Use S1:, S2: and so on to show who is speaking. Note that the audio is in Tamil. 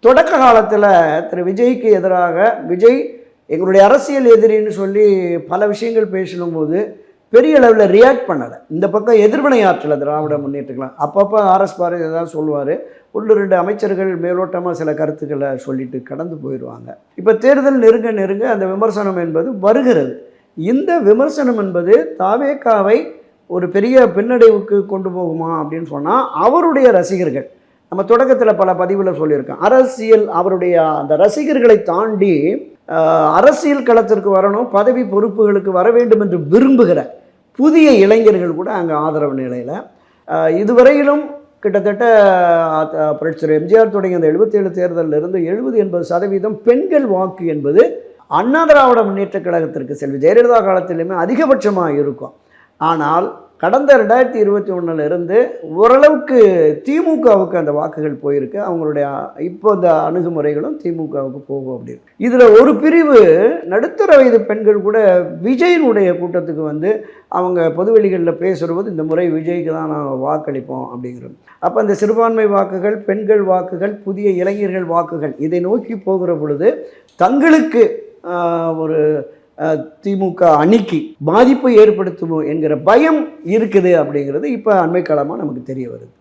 S1: தொடக்க காலத்தில் திரு விஜய்க்கு எதிராக விஜய் எங்களுடைய அரசியல் எதிரின்னு சொல்லி பல விஷயங்கள் பேசணும்போது பெரிய அளவில் ரியாக்ட் பண்ணலை. இந்த பக்கம் எதிர்வினை ஆற்றலை திராவிட முன்னேற்றக்கலாம். அப்பப்போ ஆர்எஸ் பாரதி ஏதாவது சொல்லுவார், ஒன்று ரெண்டு அமைச்சர்கள் மேலோட்டமாக சில கருத்துக்களை சொல்லிட்டு கடந்து போயிடுவாங்க. இப்போ தேர்தல் நெருங்க நெருங்க அந்த விமர்சனம் என்பது வருகிறது. இந்த விமர்சனம் என்பது தாவேகாவை ஒரு பெரிய பின்னடைவுக்கு கொண்டு போகுமா அப்படின்னு சொன்னால், அவருடைய ரசிகர்கள், நம்ம தொடக்கத்தில் பல பதிவில் சொல்லியிருக்கோம், அரசியல் அவருடைய அந்த ரசிகர்களை தாண்டி அரசியல் களத்திற்கு வரணும், பதவி பொறுப்புகளுக்கு வர வேண்டும் என்று விரும்புகிற புதிய இளைஞர்கள் கூட அங்கே ஆதரவு நிலையில். இதுவரையிலும் கிட்டத்தட்ட புரட்சியர் எம்ஜிஆர் தொடங்கிய அந்த 77 தேர்தலில் இருந்து 70-80% பெண்கள் வாக்கு என்பது அண்ணா திராவிட முன்னேற்ற கழகத்திற்கு செல்வி ஜெயலலிதா காலத்திலுமே அதிகபட்சமாக இருக்கும். ஆனால் கடந்த 2021 இருந்து ஓரளவுக்கு திமுகவுக்கு அந்த வாக்குகள் போயிருக்கு. அவங்களுடைய இப்போ இந்த அணுகுமுறைகளும் திமுகவுக்கு போகும் அப்படின்னு. இதில் ஒரு பிரிவு நடுத்தர வயது பெண்கள் கூட விஜயினுடைய கூட்டத்துக்கு வந்து அவங்க பொதுவெளிகளில் பேசும்போது இந்த முறை விஜய்க்கு தான் நாங்கள் வாக்களிப்போம் அப்படிங்கிறது. அப்போ அந்த சிறுபான்மை வாக்குகள், பெண்கள் வாக்குகள், புதிய இளைஞர்கள் வாக்குகள் இதை நோக்கி போகிற பொழுது தங்களுக்கு ஒரு திமுக அணிக்கு பாதிப்பை ஏற்படுத்துமோ என்கிற பயம் இருக்குது அப்படிங்கிறது இப்போ அண்மை காலமாக நமக்கு தெரிய வருது.